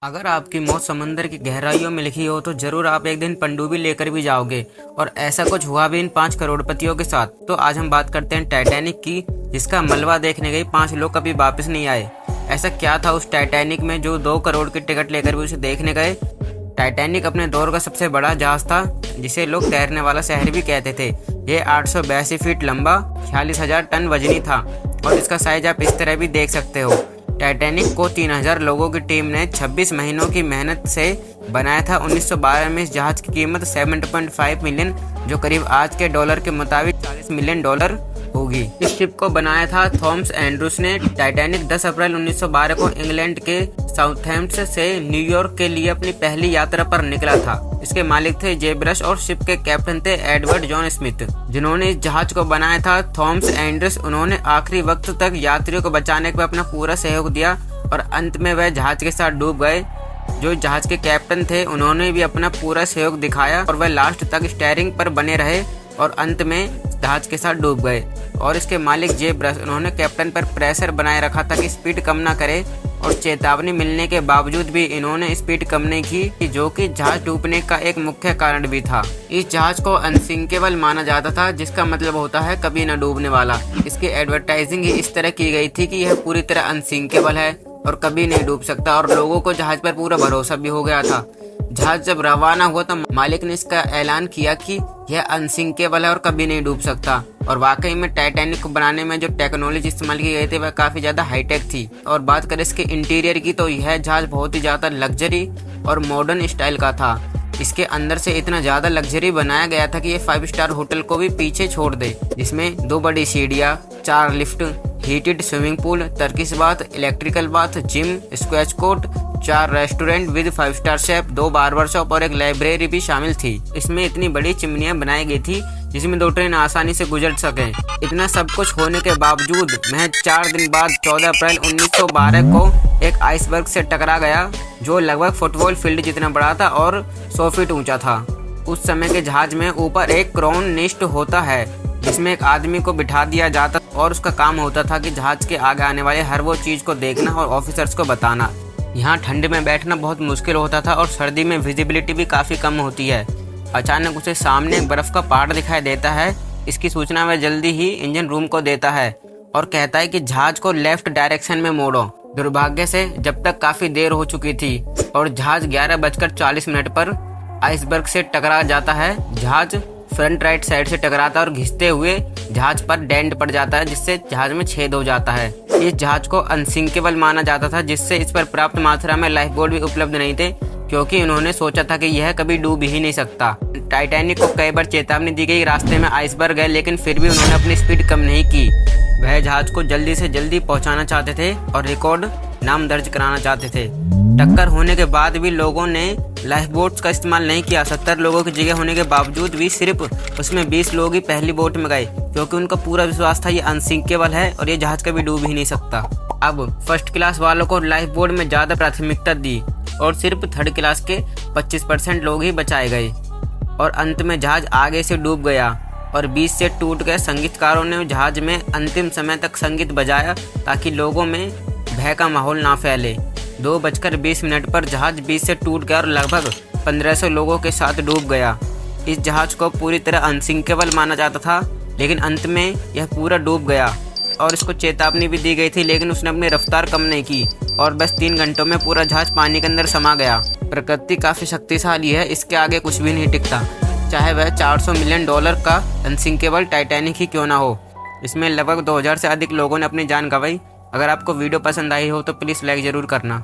अगर आपकी मौत समंदर की गहराइयों में लिखी हो तो जरूर आप एक दिन पनडुब्बी लेकर भी जाओगे। और ऐसा कुछ हुआ भी इन 5 करोड़पतियों के साथ। तो आज हम बात करते हैं टाइटैनिक की, जिसका मलबा देखने गए 5 लोग कभी वापस नहीं आए। ऐसा क्या था उस टाइटैनिक में जो 2 करोड़ की टिकट लेकर भी उसे देखने गए। टाइटैनिक अपने दौर का सबसे बड़ा जहाज था, जिसे लोग तैरने वाला शहर भी कहते थे। ये 882 फीट लंबा, 46,000 टन वजनी था और इसका साइज आप इस तरह भी देख सकते हो। टाइटैनिक को 3000 लोगों की टीम ने 26 महीनों की मेहनत से बनाया था। 1912 में इस जहाज की कीमत 7.5 मिलियन, जो करीब आज के डॉलर के मुताबिक $40 मिलियन होगी। इस शिप को बनाया था थॉमस एंड्रूस ने। टाइटैनिक 10 अप्रैल 1912 को इंग्लैंड के साउथहैम्प्टन से न्यूयॉर्क के लिए अपनी पहली यात्रा पर निकला था। इसके मालिक थे जे ब्रश और शिप के कैप्टन थे एडवर्ड जॉन स्मिथ, जिन्होंने इस जहाज को बनाया था। थॉमस एंड्रूस उन्होंने आखिरी वक्त तक यात्रियों को बचाने में अपना पूरा सहयोग दिया और अंत में वह जहाज के साथ डूब गए। जो जहाज के कैप्टन थे उन्होंने भी अपना पूरा सहयोग दिखाया और वह लास्ट तक स्टीयरिंग पर बने रहे और अंत में जहाज के साथ डूब गए। और इसके मालिक जे ब्रश उन्होंने कैप्टन पर प्रेशर बनाए रखा था कि स्पीड कम ना करे, और चेतावनी मिलने के बावजूद भी इन्होंने स्पीड कम नहीं की, जो कि जहाज डूबने का एक मुख्य कारण भी था। इस जहाज को अनसिंकेबल माना जाता था, जिसका मतलब होता है कभी न डूबने वाला। इसकी एडवर्टाइजिंग ही इस तरह की गई थी कि यह पूरी तरह अनसिंकेबल है और कभी नहीं डूब सकता, और लोगों को जहाज पर पूरा भरोसा भी हो गया था। जहाज जब रवाना हुआ तो मालिक ने इसका ऐलान किया कि यह अनसिंकेबल है और कभी नहीं डूब सकता। और वाकई में टाइटैनिक को बनाने में जो टेक्नोलॉजी इस्तेमाल की गई थी वह काफी ज्यादा हाईटेक थी। और बात करें इसके इंटीरियर की तो यह जहाज बहुत ही ज्यादा लग्जरी और मॉडर्न स्टाइल का था। इसके अंदर से इतना ज्यादा लग्जरी बनाया गया था कि ये 5 स्टार होटल को भी पीछे छोड़ दे, जिसमें 2 बड़ी सीढ़ियाँ, 4 lift, heated swimming pool, Turkish bath, electrical bath, gym, squash court, 4 restaurant with 5 star chef, 2 barber shop और एक लाइब्रेरी भी शामिल थी। इसमें इतनी बड़ी चिमनियां बनाई गई थी जिसमें 2 ट्रेन आसानी से गुजर सके। इतना सब कुछ होने के बावजूद महज 4 दिन बाद 14 अप्रैल 1912 को एक आइसबर्ग से टकरा गया, जो लगभग फुटबॉल फील्ड जितना बड़ा था और 100 फीट ऊंचा था। उस समय के जहाज में ऊपर एक क्राउन नेस्ट होता है, जिसमें एक आदमी को बिठा दिया जाता और उसका काम होता था कि जहाज के आगे आने वाले हर वो चीज को देखना और ऑफिसर्स को बताना। यहाँ ठंड में बैठना बहुत मुश्किल होता था और सर्दी में विजिबिलिटी भी काफ़ी कम होती है। अचानक उसे सामने एक बर्फ़ का पहाड़ दिखाई देता है। इसकी सूचना वह जल्दी ही इंजन रूम को देता है और कहता है कि जहाज को लेफ्ट डायरेक्शन में मोड़ो। दुर्भाग्य से जब तक काफ़ी देर हो चुकी थी और जहाज 11:40 पर आइसबर्ग से टकरा जाता है। जहाज फ्रंट राइट साइड से टकराता है और घिसते हुए जहाज पर डेंट पड़ जाता है, जिससे जहाज में छेद हो जाता है। इस जहाज को अनसिंकेबल माना जाता था, जिससे इस पर पर्याप्त मात्रा में लाइफ बोर्ड भी उपलब्ध नहीं थे, क्योंकि उन्होंने सोचा था कि यह कभी डूब ही नहीं सकता। टाइटैनिक को कई बार चेतावनी दी गई, रास्ते में आइसबर्ग है, लेकिन फिर भी उन्होंने अपनी स्पीड कम नहीं की। वह जहाज को जल्दी से जल्दी पहुंचाना चाहते थे और रिकॉर्ड नाम दर्ज कराना चाहते थे। टक्कर होने के बाद भी लोगों ने लाइफ बोट्स का इस्तेमाल नहीं किया। 70 लोगों की जगह होने के बावजूद भी सिर्फ उसमें 20 लोग ही पहली बोट में गए, क्योंकि उनका पूरा विश्वास था ये अनसिंकेबल है और ये जहाज कभी डूब ही नहीं सकता। अब फर्स्ट क्लास वालों को लाइफ बोट में ज़्यादा प्राथमिकता दी और सिर्फ थर्ड क्लास के 25% लोग ही बचाए गए और अंत में जहाज आगे से डूब गया और बीच से टूट गए। संगीतकारों ने जहाज में अंतिम समय तक संगीत बजाया ताकि लोगों में भय का माहौल ना फैले। 2:20 पर जहाज बीच से टूट गया और लगभग 1500 लोगों के साथ डूब गया। इस जहाज को पूरी तरह अनसिंकेबल माना जाता था, लेकिन अंत में यह पूरा डूब गया और इसको चेतावनी भी दी गई थी, लेकिन उसने अपनी रफ्तार कम नहीं की और बस 3 घंटों में पूरा जहाज पानी के अंदर समा गया। प्रकृति काफ़ी शक्तिशाली है, इसके आगे कुछ भी नहीं टिकता, चाहे वह $400 मिलियन का अनसिंकेबल टाइटैनिक ही क्यों ना हो। इसमें लगभग 2000 से अधिक लोगों ने अपनी जान गंवाई। अगर आपको वीडियो पसंद आई हो तो प्लीज़ लाइक ज़रूर करना।